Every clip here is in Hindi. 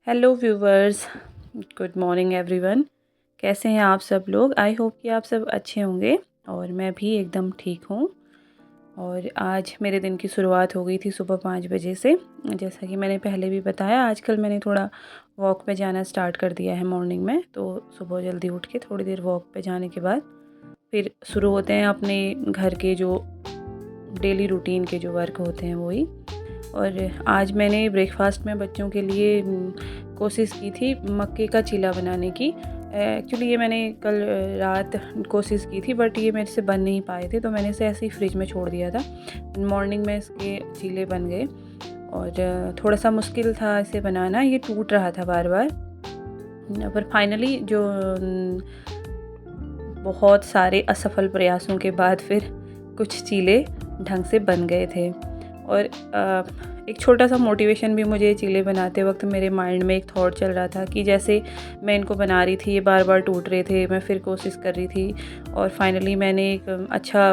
Hello viewers, good morning everyone. कैसे हैं आप सब लोग? आई होप कि आप सब अच्छे होंगे और मैं भी एकदम ठीक हूँ। और आज मेरे दिन की शुरुआत हो गई थी सुबह 5 बजे से। जैसा कि मैंने पहले भी बताया, आजकल मैंने थोड़ा वॉक पे जाना स्टार्ट कर दिया है मॉर्निंग में। तो सुबह जल्दी उठ के थोड़ी देर वॉक पे जाने के बाद फिर शुरू होते हैं अपने घर के जो डेली रूटीन के जो वर्क होते हैं वही। और आज मैंने ब्रेकफास्ट में बच्चों के लिए कोशिश की थी मक्के का चीला बनाने की। एक्चुअली ये मैंने कल रात कोशिश की थी, बट ये मेरे से बन नहीं पाए थे, तो मैंने इसे ऐसे ही फ्रिज में छोड़ दिया था। मॉर्निंग में इसके चीले बन गए और थोड़ा सा मुश्किल था इसे बनाना, ये टूट रहा था बार बार। पर फाइनली जो बहुत सारे असफल प्रयासों के बाद फिर कुछ चीले ढंग से बन गए थे। और एक छोटा सा मोटिवेशन भी मुझे चीले बनाते वक्त मेरे माइंड में एक थॉट चल रहा था कि जैसे मैं इनको बना रही थी, ये बार बार टूट रहे थे, मैं फिर कोशिश कर रही थी और फाइनली मैंने एक अच्छा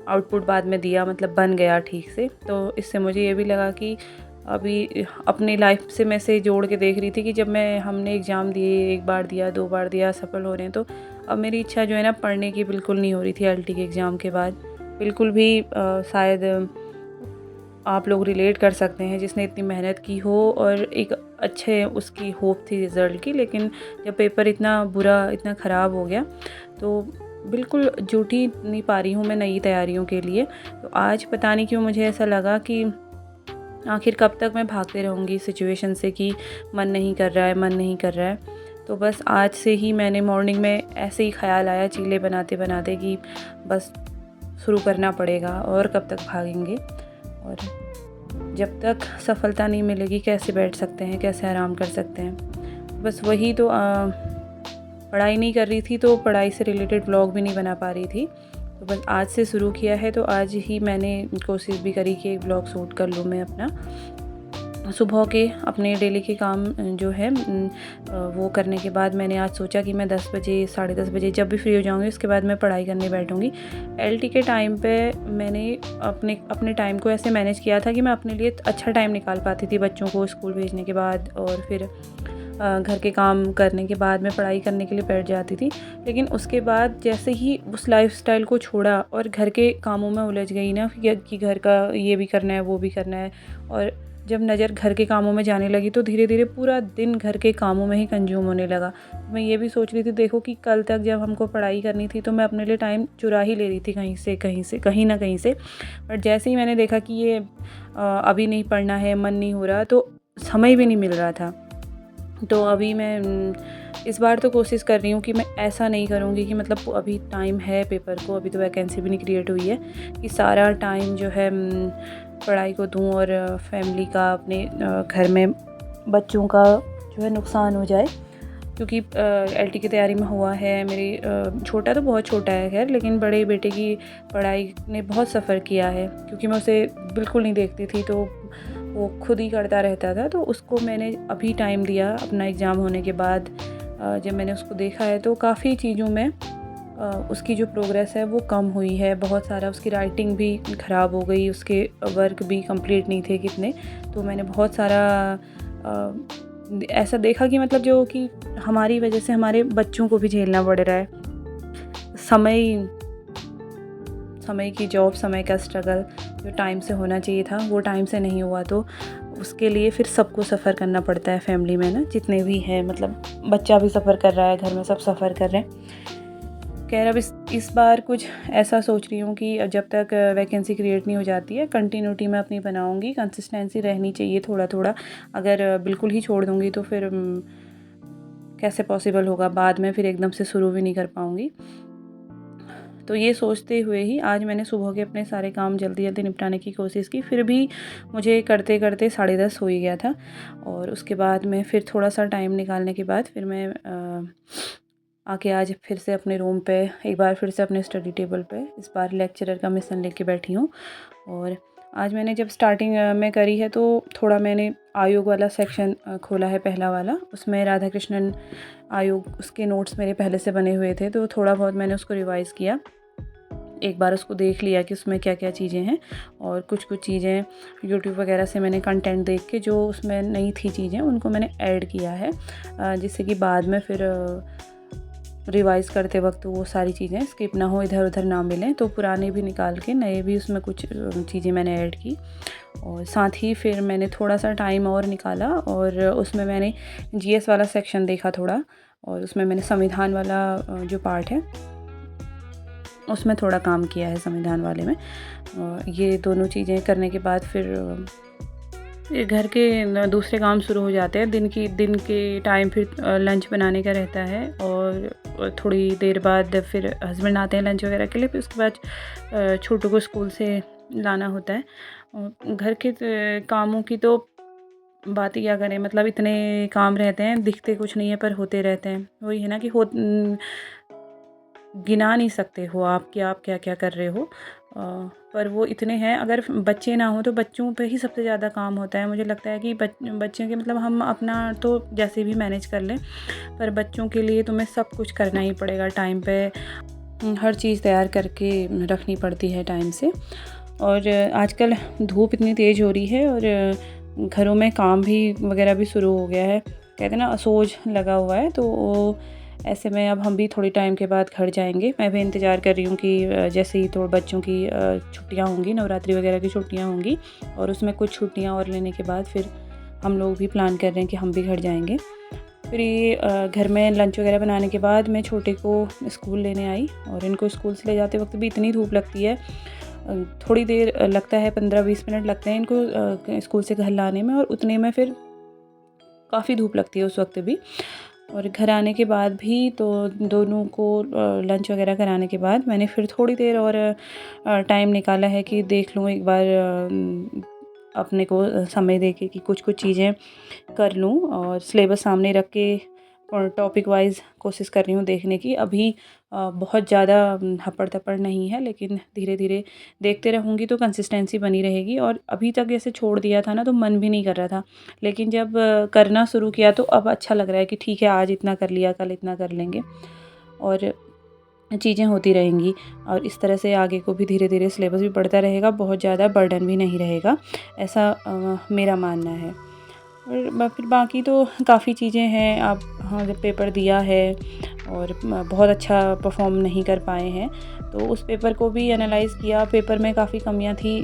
आउटपुट बाद में दिया, मतलब बन गया ठीक से। तो इससे मुझे ये भी लगा कि अभी अपनी लाइफ से मैं से जोड़ के देख रही थी कि जब हमने एग्ज़ाम दिए, एक बार दिया, 2 बार दिया, सफल हो रहे हैं, तो अब मेरी इच्छा जो है ना पढ़ने की बिल्कुल नहीं हो रही थी एलटी के एग्ज़ाम के बाद। बिल्कुल भी शायद आप लोग रिलेट कर सकते हैं, जिसने इतनी मेहनत की हो और एक अच्छे उसकी होप थी रिज़ल्ट की, लेकिन जब पेपर इतना बुरा, इतना ख़राब हो गया तो बिल्कुल जुट ही नहीं पा रही हूँ मैं नई तैयारियों के लिए। तो आज पता नहीं क्यों मुझे ऐसा लगा कि आखिर कब तक मैं भागते रहूँगी सिचुएशन से कि मन नहीं कर रहा है, मन नहीं कर रहा है। तो बस आज से ही मैंने मॉर्निंग में ऐसे ही ख़्याल आया चीले बनाते बनाते कि बस शुरू करना पड़ेगा और कब तक भागेंगे। और जब तक सफलता नहीं मिलेगी कैसे बैठ सकते हैं, कैसे आराम कर सकते हैं। बस वही तो पढ़ाई नहीं कर रही थी तो पढ़ाई से रिलेटेड व्लॉग भी नहीं बना पा रही थी। तो बस आज से शुरू किया है, तो आज ही मैंने कोशिश भी करी कि एक व्लॉग शूट कर लूँ मैं अपना। सुबह के अपने डेली के काम जो है वो करने के बाद मैंने आज सोचा कि मैं 10 बजे, साढ़े 10 बजे जब भी फ्री हो जाऊँगी उसके बाद मैं पढ़ाई करने बैठूँगी। एलटी के टाइम पे मैंने अपने अपने टाइम को ऐसे मैनेज किया था कि मैं अपने लिए अच्छा टाइम निकाल पाती थी बच्चों को स्कूल भेजने के बाद, और फिर घर के काम करने के बाद मैं पढ़ाई करने के लिए बैठ जाती थी। लेकिन उसके बाद जैसे ही उस लाइफ़स्टाइल को छोड़ा और घर के कामों में उलझ गई ना कि घर का ये भी करना है, वो भी करना है, और जब नज़र घर के कामों में जाने लगी तो धीरे धीरे पूरा दिन घर के कामों में ही कंज्यूम होने लगा। मैं ये भी सोच रही थी, देखो कि कल तक जब हमको पढ़ाई करनी थी तो मैं अपने लिए टाइम चुरा ही ले रही थी कहीं ना कहीं से। बट जैसे ही मैंने देखा कि ये अभी नहीं पढ़ना है, मन नहीं हो रहा, तो समय भी नहीं मिल रहा था। तो अभी मैं इस बार तो कोशिश कर रही हूँ कि मैं ऐसा नहीं करूँगी कि मतलब अभी टाइम है पेपर को, अभी तो वैकेंसी भी नहीं क्रिएट हुई है, कि सारा टाइम जो है पढ़ाई को दूँ और फैमिली का, अपने घर में बच्चों का जो है नुकसान हो जाए। क्योंकि एलटी की तैयारी में हुआ है मेरी, छोटा तो बहुत छोटा है खैर, लेकिन बड़े बेटे की पढ़ाई ने बहुत सफ़र किया है, क्योंकि मैं उसे बिल्कुल नहीं देखती थी तो वो खुद ही करता रहता था। तो उसको मैंने अभी टाइम दिया अपना एग्ज़ाम होने के बाद। जब मैंने उसको देखा है तो काफ़ी चीज़ों में उसकी जो प्रोग्रेस है वो कम हुई है। बहुत सारा उसकी राइटिंग भी ख़राब हो गई, उसके वर्क भी कंप्लीट नहीं थे कितने। तो मैंने बहुत सारा ऐसा देखा कि मतलब जो कि हमारी वजह से हमारे बच्चों को भी झेलना पड़ रहा है। समय समय की जॉब, समय का स्ट्रगल जो टाइम से होना चाहिए था वो टाइम से नहीं हुआ, तो उसके लिए फिर सबको सफ़र करना पड़ता है फैमिली में ना, जितने भी हैं, मतलब बच्चा भी सफ़र कर रहा है, घर में सब सफ़र कर रहे हैं। खैर अब इस बार कुछ ऐसा सोच रही हूँ कि जब तक वैकेंसी क्रिएट नहीं हो जाती है कंटिन्यूटी मैं अपनी बनाऊँगी, कंसिस्टेंसी रहनी चाहिए थोड़ा थोड़ा। अगर बिल्कुल ही छोड़ दूँगी तो फिर कैसे पॉसिबल होगा, बाद में फिर एकदम से शुरू भी नहीं कर पाऊँगी। तो ये सोचते हुए ही आज मैंने सुबह के अपने सारे काम जल्दी जल्दी निपटाने की कोशिश की, फिर भी मुझे करते करते 10:30 हो ही गया था। और उसके बाद में फिर थोड़ा सा टाइम निकालने के बाद फिर मैं आके आज फिर से अपने रूम पे एक बार फिर से अपने स्टडी टेबल पे इस बार लेक्चरर का मिशन लेके बैठी हूँ। और आज मैंने जब स्टार्टिंग में करी है तो थोड़ा मैंने आयोग वाला सेक्शन खोला है, पहला वाला, उसमें राधा कृष्णन आयोग उसके नोट्स मेरे पहले से बने हुए थे, तो थोड़ा बहुत मैंने उसको रिवाइज़ किया। एक बार उसको देख लिया कि उसमें क्या क्या चीज़ें हैं, और कुछ चीज़ें यूट्यूब वगैरह से मैंने कंटेंट देख के जो उसमें नई थी चीज़ें उनको मैंने ऐड किया है, जिससे कि बाद में फिर रिवाइज़ करते वक्त वो सारी चीज़ें स्किप ना हो, इधर उधर ना मिलें। तो पुराने भी निकाल के नए भी उसमें कुछ चीज़ें मैंने ऐड की। और साथ ही फिर मैंने थोड़ा सा टाइम और निकाला और उसमें मैंने जीएस वाला सेक्शन देखा थोड़ा, और उसमें मैंने संविधान वाला जो पार्ट है उसमें थोड़ा काम किया है, संविधान वाले में। ये दोनों चीज़ें करने के बाद फिर ये घर के दूसरे काम शुरू हो जाते हैं। दिन के टाइम फिर लंच बनाने का रहता है, और थोड़ी देर बाद फिर हस्बैंड आते हैं लंच वगैरह के लिए। फिर उसके बाद छोटू को स्कूल से लाना होता है। और घर के कामों की तो बात ही क्या करें, मतलब इतने काम रहते हैं, दिखते कुछ नहीं है पर होते रहते हैं। वही है ना कि गिना नहीं सकते हो आप कि आप क्या क्या कर रहे हो, पर वो इतने हैं। अगर बच्चे ना हो तो बच्चों पे ही सबसे ज़्यादा काम होता है। मुझे लगता है कि बच्चों के मतलब हम अपना तो जैसे भी मैनेज कर लें, पर बच्चों के लिए तुम्हें सब कुछ करना ही पड़ेगा। टाइम पे हर चीज़ तैयार करके रखनी पड़ती है टाइम से। और आजकल धूप इतनी तेज़ हो रही है, और घरों में काम भी वगैरह भी शुरू हो गया है। कहते हैं ना, सोज लगा हुआ है। तो ऐसे में अब हम भी थोड़ी टाइम के बाद घर जाएंगे। मैं भी इंतज़ार कर रही हूँ कि जैसे ही थोड़े बच्चों की छुट्टियाँ होंगी, नवरात्रि वगैरह की छुट्टियाँ होंगी, और उसमें कुछ छुट्टियाँ और लेने के बाद फिर हम लोग भी प्लान कर रहे हैं कि हम भी घर जाएंगे। फिर ये घर में लंच वगैरह बनाने के बाद मैं छोटे को स्कूल लेने आई, और इनको स्कूल से ले जाते वक्त भी इतनी धूप लगती है। थोड़ी देर लगता है, 15-20 मिनट लगते हैं इनको स्कूल से घर लाने में, और उतने में फिर काफ़ी धूप लगती है उस वक्त भी। और घर आने के बाद भी तो दोनों को लंच वगैरह कराने के बाद मैंने फिर थोड़ी देर और टाइम निकाला है कि देख लूँ एक बार, अपने को समय दे के कि कुछ चीज़ें कर लूँ, और सिलेबस सामने रख के और टॉपिक वाइज कोशिश कर रही हूँ देखने की। अभी बहुत ज़्यादा हपड़ तपड़ नहीं है, लेकिन धीरे धीरे देखते रहूँगी तो कंसिस्टेंसी बनी रहेगी। और अभी तक ऐसे छोड़ दिया था ना तो मन भी नहीं कर रहा था, लेकिन जब करना शुरू किया तो अब अच्छा लग रहा है कि ठीक है, आज इतना कर लिया, कल इतना कर लेंगे, और चीज़ें होती रहेंगी। और इस तरह से आगे को भी धीरे धीरे सिलेबस भी बढ़ता रहेगा, बहुत ज़्यादा बर्डन भी नहीं रहेगा, ऐसा मेरा मानना है। और फिर बाकी तो काफ़ी चीज़ें हैं। आप हाँ, जब पेपर दिया है और बहुत अच्छा परफॉर्म नहीं कर पाए हैं, तो उस पेपर को भी एनालाइज़ किया। पेपर में काफ़ी कमियां थी,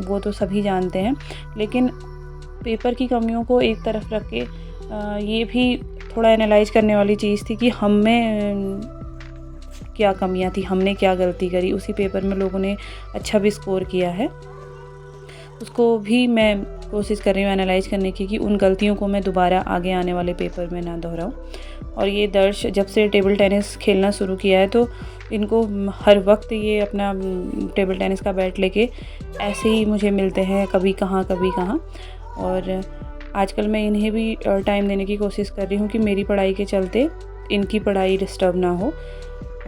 वो तो सभी जानते हैं, लेकिन पेपर की कमियों को एक तरफ रख के ये भी थोड़ा एनालाइज़ करने वाली चीज़ थी कि हम में क्या कमियां थी, हमने क्या गलती करी। उसी पेपर में लोगों ने अच्छा भी स्कोर किया है, उसको भी मैं कोशिश कर रही हूँ एनालाइज़ करने की कि उन गलतियों को मैं दोबारा आगे आने वाले पेपर में ना दोहराऊँ। और ये दर्श जब से टेबल टेनिस खेलना शुरू किया है तो इनको हर वक्त ये अपना टेबल टेनिस का बैट लेके ऐसे ही मुझे मिलते हैं, कभी कहाँ कभी कहाँ। और आजकल मैं इन्हें भी टाइम देने की कोशिश कर रही हूँ कि मेरी पढ़ाई के चलते इनकी पढ़ाई डिस्टर्ब ना हो।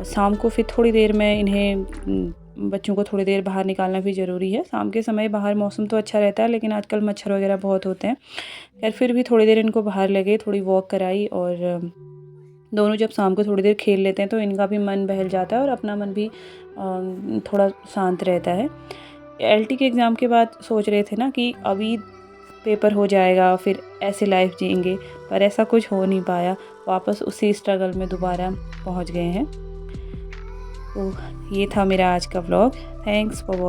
शाम को फिर थोड़ी देर मैं इन्हें बच्चों को थोड़ी देर बाहर निकालना भी ज़रूरी है। शाम के समय बाहर मौसम तो अच्छा रहता है, लेकिन आजकल मच्छर वगैरह बहुत होते हैं। खैर फिर भी थोड़ी देर इनको बाहर लगे, थोड़ी वॉक कराई, और दोनों जब शाम को थोड़ी देर खेल लेते हैं तो इनका भी मन बहल जाता है और अपना मन भी थोड़ा शांत रहता है। एलटी के एग्ज़ाम के बाद सोच रहे थे ना कि अभी पेपर हो जाएगा फिर ऐसे लाइफ जिएंगे, पर ऐसा कुछ हो नहीं पाया। वापस उसी स्ट्रगल में दोबारा पहुंच गए हैं। तो ये था मेरा आज का व्लॉग। Thanks for watching.